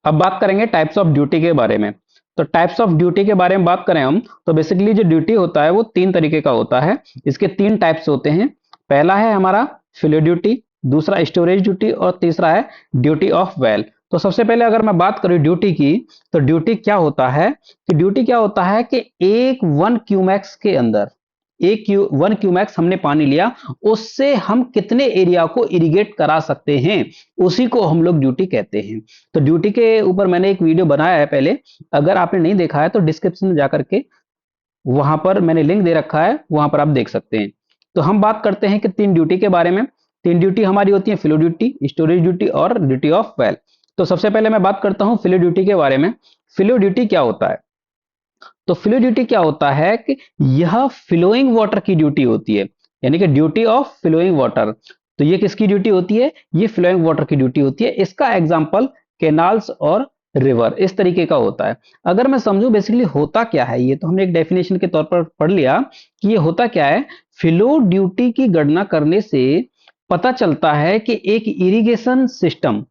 अब बात करेंगे टाइप्स ऑफ ड्यूटी के बारे में। तो टाइप्स ऑफ ड्यूटी के बारे में बात करें हम, तो बेसिकली जो ड्यूटी होता है वो तीन तरीके का होता है। इसके तीन टाइप्स होते हैं। पहला है हमारा फिलो ड्यूटी, दूसरा स्टोरेज ड्यूटी और तीसरा है ड्यूटी ऑफ वेल। तो सबसे पहले अगर मैं बात करूं ड्यूटी की, तो ड्यूटी क्या होता है कि ड्यूटी क्या होता है कि एक 1 क्यूमैक्स के अंदर, एक 1 क्यूमैक्स हमने पानी लिया, उससे हम कितने एरिया को इरिगेट करा सकते हैं, उसी को हम लोग ड्यूटी कहते हैं। तो ड्यूटी के ऊपर मैंने एक वीडियो बनाया है पहले, अगर आपने नहीं देखा है तो डिस्क्रिप्शन में जाकर के वहां पर मैंने लिंक दे रखा है, वहां पर आप देख सकते हैं। तो हम बात करते हैं कि तीन ड्यूटी के बारे में। तीन ड्यूटी हमारी होती है, फ्लो ड्यूटी, स्टोरेज ड्यूटी और ड्यूटी ऑफ वेल। तो सबसे पहले मैं बात करता हूं फ्लो ड्यूटी के बारे में। फ्लो ड्यूटी क्या होता है? तो फ्लो ड्यूटी क्या होता है कि यह फ्लोइंग वाटर की ड्यूटी होती है, यानी कि ड्यूटी ऑफ फ्लोइंग वाटर। तो ये किसकी ड्यूटी होती है? ये फ्लोइंग वाटर की ड्यूटी होती है। इसका एग्जांपल कैनाल्स और रिवर इस तरीके का होता है। अगर मैं समझूं बेसिकली होता क्या है, ये तो हमने एक डेफिनेशन के तौर पर पढ़ लिया कि ये होता क्या है। फ्लो ड्यूटी की गणना करने से पता चलता है कि एक इरिगेशन सिस्टम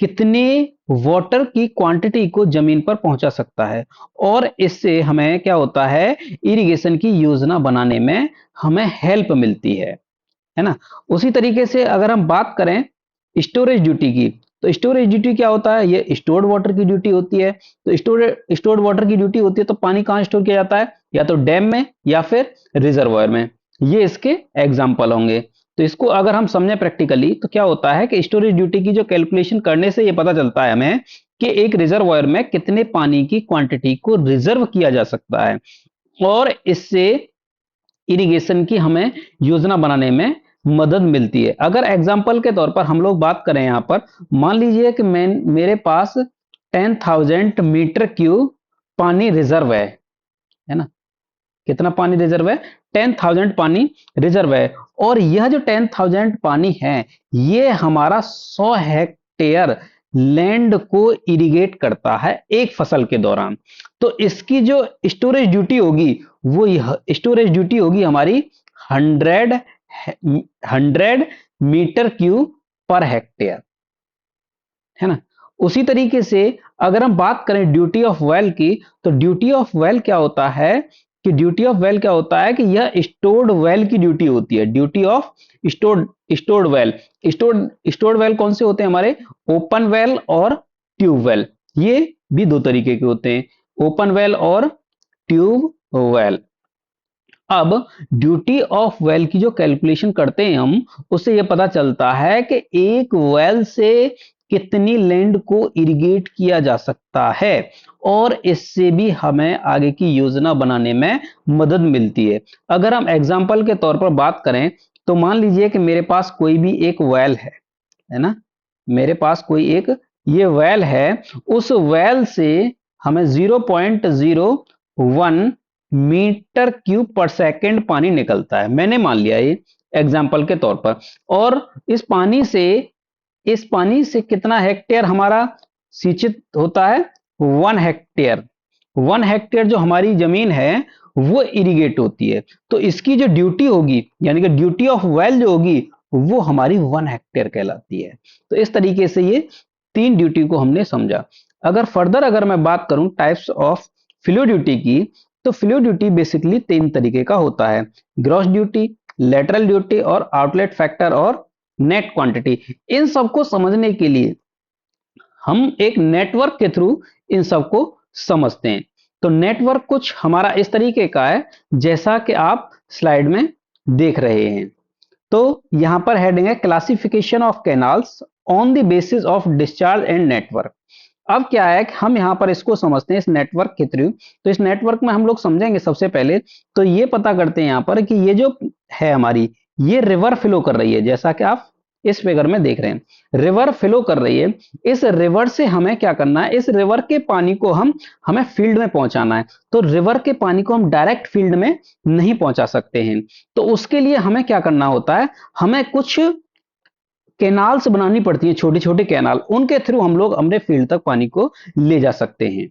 कितने वाटर की क्वांटिटी को जमीन पर पहुंचा सकता है, और इससे हमें क्या होता है, इरिगेशन की योजना बनाने में हमें हेल्प मिलती है ना। उसी तरीके से अगर हम बात करें स्टोरेज ड्यूटी की, तो स्टोरेज ड्यूटी क्या होता है? ये स्टोर्ड वाटर की ड्यूटी होती है। तो स्टोर्ड वाटर की ड्यूटी होती है, तो पानी कहाँ स्टोर किया जाता है? या तो डैम में या फिर रिजर्वायर में। ये इसके एग्जाम्पल होंगे। तो इसको अगर हम समझें प्रैक्टिकली, तो क्या होता है कि स्टोरेज ड्यूटी की जो कैलकुलेशन करने से ये पता चलता है हमें कि एक रिजर्वायर में कितने पानी की क्वांटिटी को रिजर्व किया जा सकता है, और इससे इरिगेशन की हमें योजना बनाने में मदद मिलती है। अगर एग्जाम्पल के तौर पर हम लोग बात करें, यहां पर मान लीजिए कि मेरे पास 10,000 मीटर क्यूब पानी रिजर्व है ना। कितना पानी रिजर्व है? 10,000 पानी रिजर्व है। और यह जो 10,000 पानी है, ये हमारा 100 हेक्टेयर लैंड को इरिगेट करता है एक फसल के दौरान। तो इसकी जो स्टोरेज ड्यूटी होगी, वो यह स्टोरेज ड्यूटी होगी हमारी 100 मीटर क्यूब पर हेक्टेयर, है ना। उसी तरीके से अगर हम बात करें ड्यूटी ऑफ वेल की, तो ड्यूटी ऑफ वेल क्या होता है कि ड्यूटी ऑफ वेल क्या होता है कि यह स्टोर्ड वेल की ड्यूटी होती है। Duty of stored well. Stored well कौन से होते हैं हमारे? ओपन वेल और ट्यूब वेल। ये भी दो तरीके के होते हैं, ओपन वेल और ट्यूब वेल। अब ड्यूटी ऑफ वेल की जो कैलकुलेशन करते हैं हम, उससे यह पता चलता है कि एक वेल से कितनी लैंड को इरिगेट किया जा सकता है, और इससे भी हमें आगे की योजना बनाने में मदद मिलती है। अगर हम एग्जाम्पल के तौर पर बात करें, तो मान लीजिए कि मेरे पास कोई भी एक वेल है ना। मेरे पास कोई एक ये वेल है, उस वेल से हमें 0.01 मीटर क्यूब पर सेकेंड पानी निकलता है, मैंने मान लिया ये एग्जाम्पल के तौर पर। और इस पानी से कितना हेक्टेयर हमारा सिंचित होता है? 1 हेक्टेयर। 1 हेक्टेयर जो हमारी जमीन है वो इरिगेट होती है। तो इसकी जो ड्यूटी होगी, यानी कि ड्यूटी ऑफ वेल जो होगी, वो हमारी 1 हेक्टेयर कहलाती है। तो इस तरीके से ये तीन ड्यूटी को हमने समझा। अगर मैं बात करूं टाइप्स ऑफ फ्लो ड्यूटी की, तो फ्लो ड्यूटी बेसिकली तीन तरीके का होता है: ग्रॉस ड्यूटी, लेटरल ड्यूटी और आउटलेट फैक्टर और नेट क्वांटिटी। इन सबको समझने के लिए हम एक नेटवर्क के थ्रू इन सबको समझते हैं। तो नेटवर्क कुछ हमारा इस तरीके का है, जैसा कि आप स्लाइड में देख रहे हैं। तो यहां पर हेडिंग है classification of canals on the basis of discharge and network. अब क्या है कि हम यहां पर इसको समझते हैं इस नेटवर्क के थ्रू। तो इस नेटवर्क में हम लोग समझेंगे सबसे पहले, तो ये पता करते हैं यहां पर कि ये जो है हमारी, ये रिवर फ्लो कर रही है, जैसा कि आप इस फिगर में देख रहे हैं, रिवर फ्लो कर रही है। इस रिवर से हमें क्या करना है? इस रिवर के पानी को हमें फील्ड में पहुंचाना है। तो रिवर के पानी को हम डायरेक्ट फील्ड में नहीं पहुंचा सकते हैं। तो उसके लिए हमें क्या करना होता है? हमें कुछ कैनाल्स बनानी पड़ती है, छोटे छोटे कैनाल, उनके थ्रू हम लोग अपने फील्ड तक पानी को ले जा सकते हैं।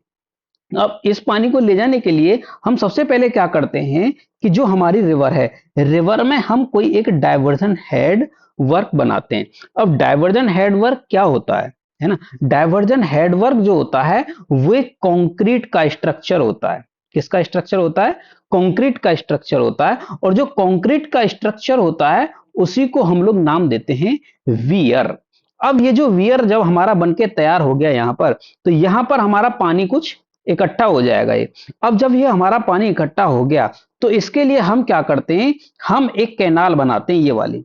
अब इस पानी को ले जाने के लिए हम सबसे पहले क्या करते हैं कि जो हमारी रिवर है, रिवर में हम कोई एक डाइवर्जन हेड वर्क बनाते हैं। अब डाइवर्जन हेड वर्क क्या होता है? है ना। डायवर्जन हेडवर्क जो होता है वो एक कंक्रीट का स्ट्रक्चर होता है। किसका स्ट्रक्चर होता है? कंक्रीट का स्ट्रक्चर होता है। और जो कंक्रीट का स्ट्रक्चर होता है उसी को हम लोग नाम देते हैं वियर। अब ये जो वियर जब हमारा बनके तैयार हो गया यहां पर, तो यहां पर हमारा पानी कुछ इकट्ठा हो जाएगा ये। अब जब ये हमारा पानी इकट्ठा हो गया तो इसके लिए हम क्या करते हैं, हम एक कैनाल बनाते हैं, ये वाली,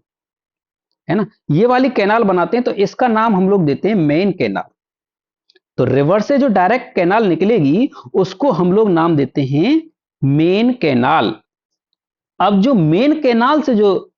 है ना, ये वाली कैनाल बनाते हैं। तो इसका नाम हम लोग देते हैं मेन कैनाल। तो रिवर से जो डायरेक्ट कैनाल निकलेगी उसको हम लोग नाम देते हैं मेन कैनाल। अब जो मेन कैनाल से जो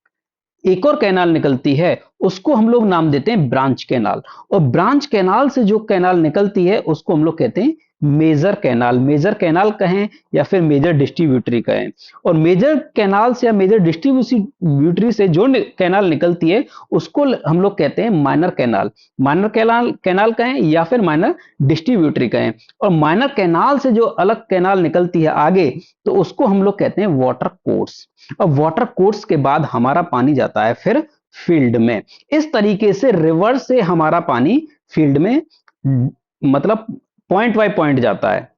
एक और कैनाल निकलती है उसको हम लोग नाम देते हैं ब्रांच कैनाल। और ब्रांच कैनाल से जो कैनाल निकलती है उसको हम लोग कहते हैं मेजर कैनाल। मेजर कैनाल कहें या फिर मेजर डिस्ट्रीब्यूटरी कहें। और मेजर कैनाल से या मेजर डिस्ट्रीब्यूटरी से जो कैनाल निकलती है उसको हम लोग कहते हैं minor canal. Minor canal canal कहें या फिर माइनर डिस्ट्रीब्यूटरी कहें। और माइनर कैनाल से जो अलग कैनाल निकलती है आगे, तो उसको हम लोग कहते हैं वाटर कोर्स। अब वाटर कोर्स के बाद हमारा पानी जाता है फिर फील्ड में। इस तरीके से रिवर से हमारा पानी फील्ड में मतलब पॉइंट बाय पॉइंट जाता है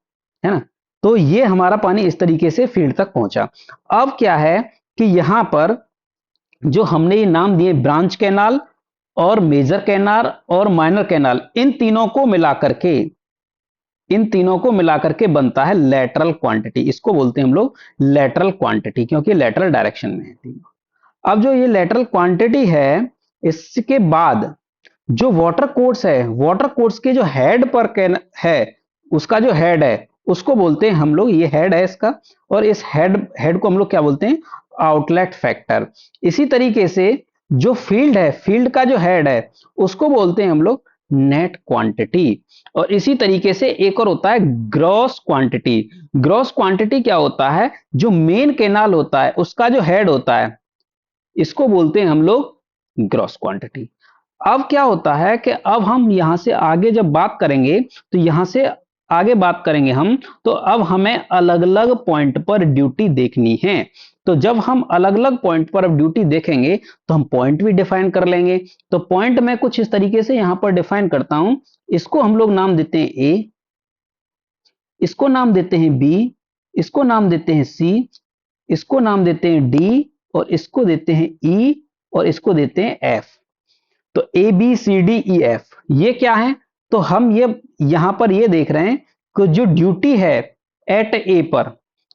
ना। तो ये हमारा पानी इस तरीके से फील्ड तक पहुंचा। अब क्या है कि यहां पर जो हमने ये नाम दिए ब्रांच कैनाल और मेजर कैनाल और माइनर कैनाल, इन तीनों को मिलाकर के बनता है लेटरल क्वांटिटी। इसको बोलते हैं हम लोग लेटरल क्वांटिटी, क्योंकि लेटरल डायरेक्शन में है तीनों। अब जो ये लेटरल क्वांटिटी है, इसके बाद जो वाटर कोर्स है, वाटर कोर्स के जो हेड पर है, उसका जो हेड है उसको बोलते हैं हम लोग, ये हेड है इसका, और इस हेड को हम लोग क्या बोलते हैं, आउटलेट फैक्टर। इसी तरीके से जो फील्ड है, फील्ड का जो हेड है उसको बोलते हैं हम लोग नेट क्वांटिटी। और इसी तरीके से एक और होता है ग्रॉस क्वांटिटी। ग्रॉस क्वांटिटी क्या होता है, जो मेन कैनाल होता है उसका जो हेड होता है इसको बोलते हैं हम लोग ग्रॉस क्वांटिटी। अब क्या होता है कि अब हम यहां से आगे जब बात करेंगे, तो यहां से आगे बात करेंगे हम, तो अब हमें अलग अलग पॉइंट पर ड्यूटी देखनी है। तो जब हम अलग अलग पॉइंट पर अब ड्यूटी देखेंगे तो हम पॉइंट भी डिफाइन कर लेंगे। तो पॉइंट मैं कुछ इस तरीके से यहां पर डिफाइन करता हूं। इसको हम लोग नाम देते हैं ए, इसको नाम देते हैं बी, इसको नाम देते हैं सी, इसको नाम देते हैं डी, और इसको देते हैं ई, और इसको देते हैं एफ। तो A B C D E F ये क्या है, तो हम ये यहां पर ये देख रहे हैं कि जो ड्यूटी है एट ए पर,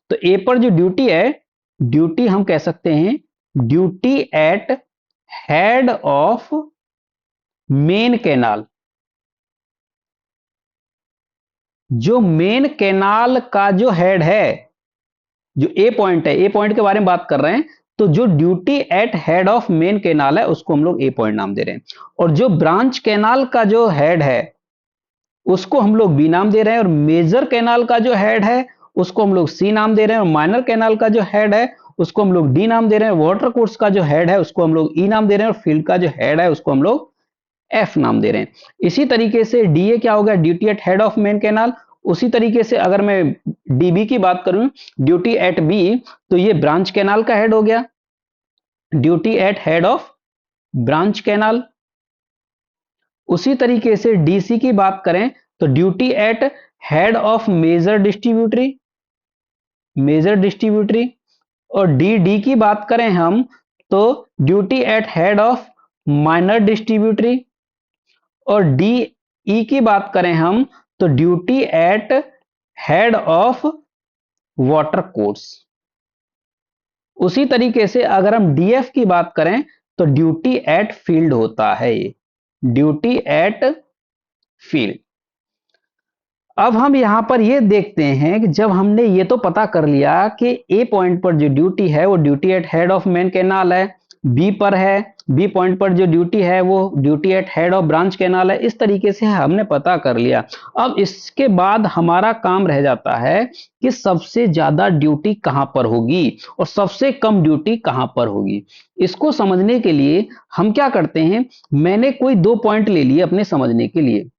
तो ए पर जो ड्यूटी है, ड्यूटी हम कह सकते हैं duty at head of main canal. जो मेन कैनाल का जो हेड है, जो ए पॉइंट है, ए पॉइंट के बारे में बात कर रहे हैं, तो जो duty at head of main canal है उसको हम लोग ए पॉइंट नाम दे रहे हैं। और जो ब्रांच कैनाल का जो हेड है उसको हम लोग बी नाम दे रहे हैं। और मेजर कैनाल का जो हेड है उसको हम लोग सी नाम दे रहे हैं। और माइनर कैनाल का जो हेड है उसको हम लोग डी नाम दे रहे हैं। वाटर कोर्स का जो हेड है उसको हम लोग ई नाम दे रहे हैं। और फील्ड का जो हेड है उसको हम लोग एफ नाम दे रहे हैं। इसी तरीके से डीए क्या हो गया, duty at head of main canal. उसी तरीके से अगर मैं डीबी की बात करूं, ड्यूटी एट बी, तो ये ब्रांच कैनाल का हेड हो गया, duty at head of branch canal. उसी तरीके से डीसी की बात करें तो duty at head of major distributary, major distributary. और डी की बात करें हम तो duty at head of minor distributary. और डी ई की बात करें हम तो duty at head of watercourse. उसी तरीके से अगर हम डीएफ की बात करें तो ड्यूटी एट फील्ड होता है, ये ड्यूटी एट फील्ड। अब हम यहां पर ये देखते हैं कि जब हमने ये तो पता कर लिया कि ए पॉइंट पर जो ड्यूटी है वो duty at head of main canal है, बी पर है, बी पॉइंट पर जो ड्यूटी है वो duty at head of branch canal है। इस तरीके से हमने पता कर लिया। अब इसके बाद हमारा काम रह जाता है कि सबसे ज्यादा ड्यूटी कहां पर होगी और सबसे कम ड्यूटी कहां पर होगी। इसको समझने के लिए हम क्या करते हैं, मैंने कोई दो पॉइंट ले लिए अपने समझने के लिए।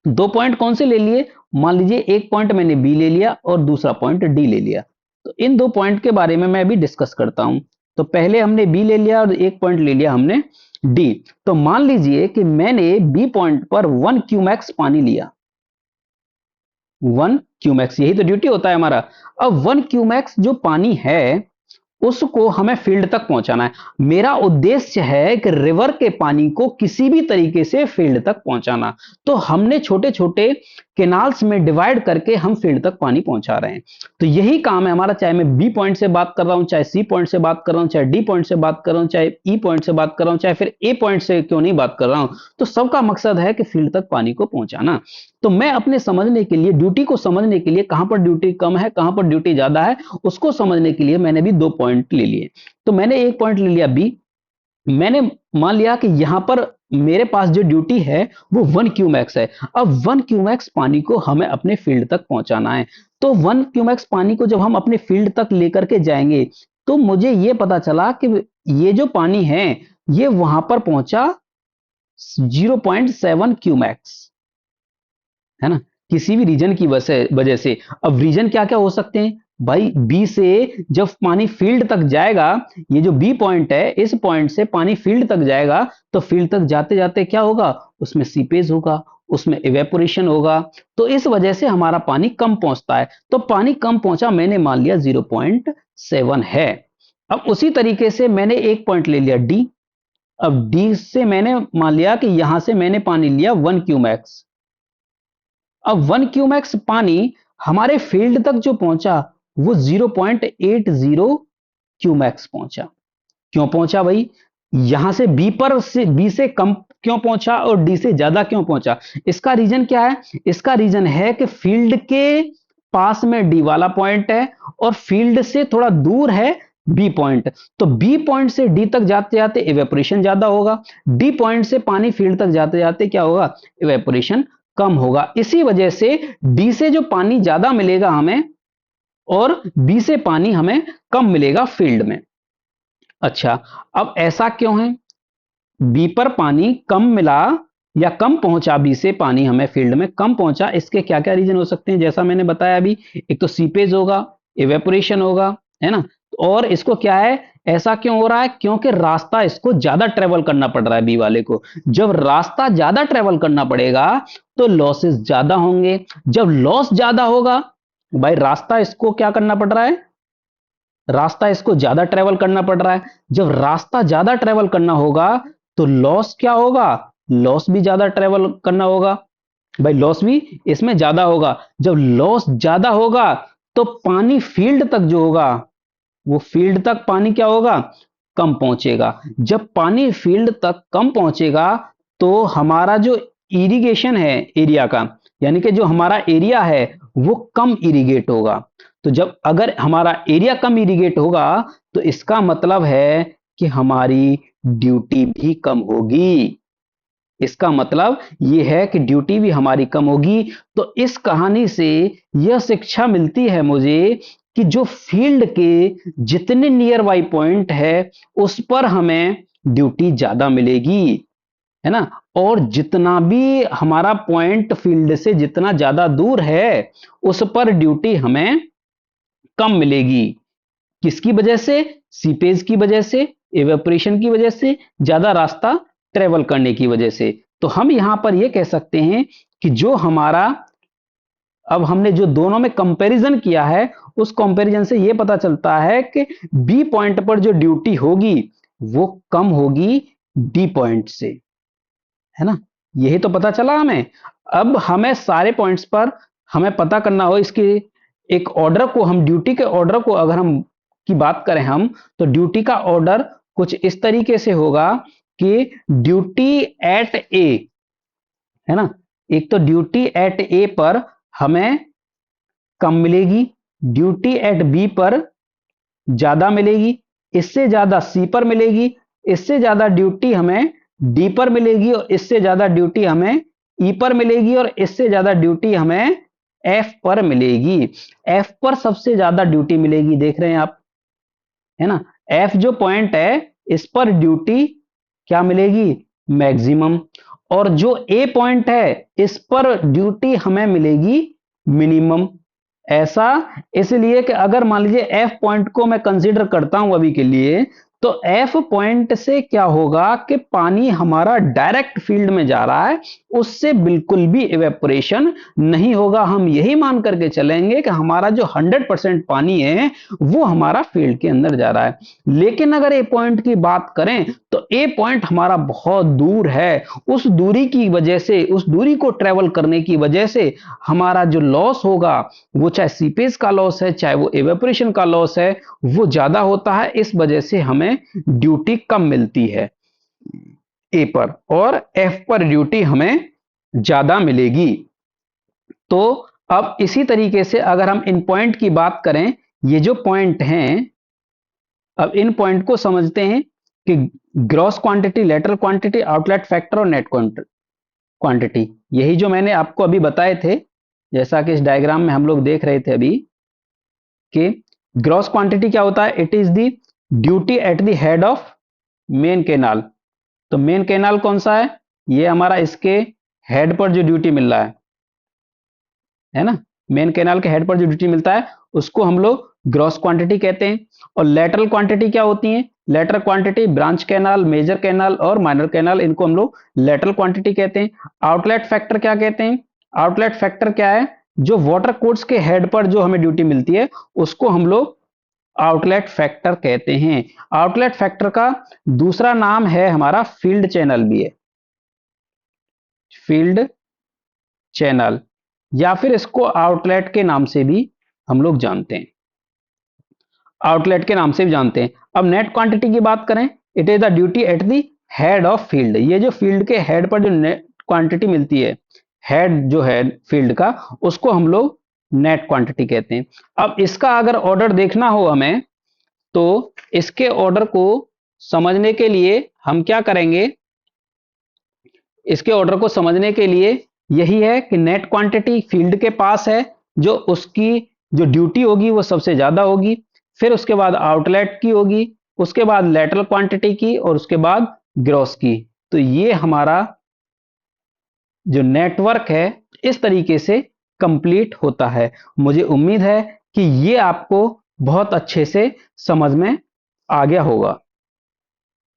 दो पॉइंट कौन से ले लिए, मान लीजिए एक पॉइंट मैंने बी ले लिया और दूसरा पॉइंट डी ले लिया। तो इन दो पॉइंट के बारे में मैं अभी डिस्कस करता हूं। तो पहले हमने बी ले लिया और एक पॉइंट ले लिया हमने डी। तो मान लीजिए कि मैंने बी पॉइंट पर 1 क्यूमैक्स पानी लिया, 1 क्यूमैक्स, यही तो ड्यूटी होता है हमारा। अब 1 क्यूमैक्स जो पानी है उसको हमें फील्ड तक पहुंचाना है। मेरा उद्देश्य है कि रिवर के पानी को किसी भी तरीके से फील्ड तक पहुंचाना। तो हमने छोटे छोटे केनाल्स में डिवाइड करके हम फील्ड तक पानी पहुंचा रहे हैं। तो यही काम है हमारा, चाहे मैं बी पॉइंट से बात कर रहा हूं, चाहे सी पॉइंट से बात कर रहा हूं, चाहे डी पॉइंट से बात कर रहा हूं, चाहे ई पॉइंट से बात कर रहा हूं, चाहे फिर ए पॉइंट से क्यों नहीं बात कर रहा हूं, तो सबका मकसद है कि फील्ड तक पानी को पहुंचाना। तो मैं अपने समझने के लिए, ड्यूटी को समझने के लिए, कहां पर ड्यूटी कम है कहां पर ड्यूटी ज्यादा है, उसको समझने के लिए मैंने भी 2 पॉइंट ले लिए। तो मैंने एक पॉइंट ले लिया बी। मैंने मान लिया कि यहां पर मेरे पास जो ड्यूटी है वो 1 क्यूमैक्स है। अब 1 क्यूमैक्स पानी को हमें अपने फील्ड तक पहुंचाना है। तो 1 क्यूमैक्स पानी को जब हम अपने फील्ड तक लेकर के जाएंगे तो मुझे ये पता चला कि ये जो पानी है ये वहां पर पहुंचा 0.7 क्यूमैक्स, है ना, किसी भी रीजन की वजह से। अब रीजन क्या क्या हो सकते हैं भाई, बी से जब पानी फील्ड तक जाएगा, ये जो बी पॉइंट है इस पॉइंट से पानी फील्ड तक जाएगा, तो फील्ड तक जाते जाते क्या होगा, उसमें सीपेज होगा, उसमें इवेपोरेशन होगा। तो इस वजह से हमारा पानी कम पहुंचता है। तो पानी कम पहुंचा, मैंने मान लिया 0.7 है। अब उसी तरीके से मैंने एक पॉइंट ले लिया डी। अब डी से मैंने मान लिया कि यहां से मैंने पानी लिया 1 क्यूमैक्स। अब 1 क्यूमैक्स पानी हमारे फील्ड तक जो पहुंचा वो 0.80 क्यूमैक्स पहुंचा। क्यों पहुंचा भाई, यहां से बी से कम क्यों पहुंचा और डी से ज्यादा क्यों पहुंचा? इसका रीजन क्या है? इसका रीजन है कि फील्ड के पास में डी वाला पॉइंट है और फील्ड से थोड़ा दूर है बी पॉइंट। तो बी पॉइंट से डी तक जाते जाते इवेपोरेशन ज्यादा होगा, डी पॉइंट से पानी फील्ड तक जाते जाते क्या होगा, इवेपोरेशन कम होगा। इसी वजह से डी से जो पानी ज्यादा मिलेगा हमें और बी से पानी हमें कम मिलेगा फील्ड में। अच्छा, अब ऐसा क्यों है? बी पर पानी कम मिला या कम पहुंचा, बी से पानी हमें फील्ड में कम पहुंचा, इसके क्या क्या रीजन हो सकते हैं? जैसा मैंने बताया अभी, एक तो सीपेज होगा, इवेपोरेशन होगा, है ना। और इसको क्या है, ऐसा क्यों हो रहा है? क्योंकि रास्ता इसको ज्यादा ट्रेवल करना पड़ रहा है बी वाले को। जब रास्ता ज्यादा ट्रेवल करना पड़ेगा तो लॉसेस ज्यादा होंगे। जब लॉस ज्यादा होगा, भाई रास्ता इसको क्या करना पड़ रहा है, रास्ता इसको ज्यादा ट्रेवल करना पड़ रहा है। जब रास्ता ज्यादा ट्रेवल करना होगा तो लॉस क्या होगा, लॉस भी ज्यादा ट्रेवल करना होगा, भाई लॉस भी इसमें ज्यादा होगा। जब लॉस ज्यादा होगा तो पानी फील्ड तक जो होगा, वो फील्ड तक पानी क्या होगा, कम पहुंचेगा। जब पानी फील्ड तक कम पहुंचेगा तो हमारा जो इरिगेशन है एरिया का, यानी कि जो हमारा एरिया है वो कम इरिगेट होगा। तो जब अगर हमारा एरिया कम इरिगेट होगा तो इसका मतलब है कि हमारी ड्यूटी भी कम होगी। इसका मतलब यह है कि ड्यूटी भी हमारी कम होगी। तो इस कहानी से यह शिक्षा मिलती है मुझे कि जो फील्ड के जितने नियर बाई पॉइंट है उस पर हमें ड्यूटी ज्यादा मिलेगी, है ना। और जितना भी हमारा पॉइंट फील्ड से जितना ज्यादा दूर है उस पर ड्यूटी हमें कम मिलेगी। किसकी वजह से? सीपेज की वजह से, इवेपोरेशन की वजह से, ज्यादा रास्ता ट्रेवल करने की वजह से। तो हम यहां पर यह कह सकते हैं कि जो हमारा, अब हमने जो दोनों में कंपैरिजन किया है उस कंपैरिजन से यह पता चलता है कि बी पॉइंट पर जो ड्यूटी होगी वो कम होगी डी पॉइंट से, है ना। यही तो पता चला हमें। अब हमें सारे पॉइंट्स पर हमें पता करना हो इसके एक ऑर्डर को, हम ड्यूटी के ऑर्डर को अगर हम की बात करें हम, तो ड्यूटी का ऑर्डर कुछ इस तरीके से होगा कि ड्यूटी एट ए, है ना। एक तो ड्यूटी एट ए पर हमें कम मिलेगी, ड्यूटी एट बी पर ज्यादा मिलेगी, इससे ज्यादा सी पर मिलेगी, इससे ज्यादा ड्यूटी हमें डी पर मिलेगी और इससे ज्यादा ड्यूटी हमें ई पर मिलेगी और इससे ज्यादा ड्यूटी हमें एफ पर मिलेगी। एफ पर सबसे ज्यादा ड्यूटी मिलेगी, देख रहे हैं आप, है ना। एफ जो पॉइंट है इस पर ड्यूटी क्या मिलेगी, मैक्सिमम। और जो ए पॉइंट है इस पर ड्यूटी हमें मिलेगी मिनिमम। ऐसा इसलिए कि अगर मान लीजिए एफ पॉइंट को मैं कंसीडर करता हूं अभी के लिए, तो एफ पॉइंट से क्या होगा कि पानी हमारा डायरेक्ट फील्ड में जा रहा है, उससे बिल्कुल भी इवेपोरेशन नहीं होगा। हम यही मान करके चलेंगे कि हमारा जो 100% पानी है वो हमारा फील्ड के अंदर जा रहा है। लेकिन अगर ए पॉइंट की बात करें तो ए पॉइंट हमारा बहुत दूर है। उस दूरी की वजह से, उस दूरी को ट्रेवल करने की वजह से हमारा जो लॉस होगा, वो चाहे सीपेज का लॉस है, चाहे वो इवेपोरेशन का लॉस है, वो ज्यादा होता है। इस वजह से हमें ड्यूटी कम मिलती है ए पर, और एफ पर ड्यूटी हमें ज्यादा मिलेगी। तो अब इसी तरीके से अगर हम इन पॉइंट की बात करें, ये जो पॉइंट हैं, अब इन पॉइंट को समझते हैं कि gross quantity, lateral quantity, outlet factor और नेट क्वांटिटी, यही जो मैंने आपको अभी बताए थे, जैसा कि इस डायग्राम में हम लोग देख रहे थे अभी, कि ग्रॉस क्वांटिटी क्या होता है, it is the duty at the head of main canal. तो मेन कैनाल कौन सा है, ये हमारा इसके हेड पर जो ड्यूटी मिल रहा है ना, मेन कैनाल के हेड पर जो ड्यूटी मिलता है उसको हम लोग ग्रॉस क्वांटिटी कहते हैं। और लेटरल क्वांटिटी क्या होती है, lateral quantity branch canal, major canal और माइनर कैनाल, इनको हम लोग लेटरल क्वांटिटी कहते हैं। आउटलेट फैक्टर क्या कहते हैं, आउटलेट फैक्टर क्या है, जो वाटर कोर्स के हेड पर जो हमें ड्यूटी मिलती है उसको हम लोग आउटलेट फैक्टर कहते हैं। आउटलेट फैक्टर का दूसरा नाम है हमारा फील्ड चैनल भी है, फील्ड चैनल, या फिर इसको आउटलेट के नाम से भी हम लोग जानते हैं, आउटलेट के नाम से भी जानते हैं। अब नेट क्वांटिटी की बात करें, it is the duty at the head of field. ये जो फील्ड के हेड पर जो नेट क्वांटिटी मिलती है, हेड जो है फील्ड का, उसको हम लोग नेट क्वांटिटी कहते हैं। अब इसका अगर ऑर्डर देखना हो हमें, तो इसके ऑर्डर को समझने के लिए हम क्या करेंगे, इसके ऑर्डर को समझने के लिए यही है कि नेट क्वांटिटी फील्ड के पास है, जो उसकी जो ड्यूटी होगी वो सबसे ज्यादा होगी, फिर उसके बाद आउटलेट की होगी, उसके बाद लेटरल क्वांटिटी की, और उसके बाद ग्रॉस की। तो ये हमारा जो नेटवर्क है इस तरीके से कंप्लीट होता है। मुझे उम्मीद है कि ये आपको बहुत अच्छे से समझ में आ गया होगा।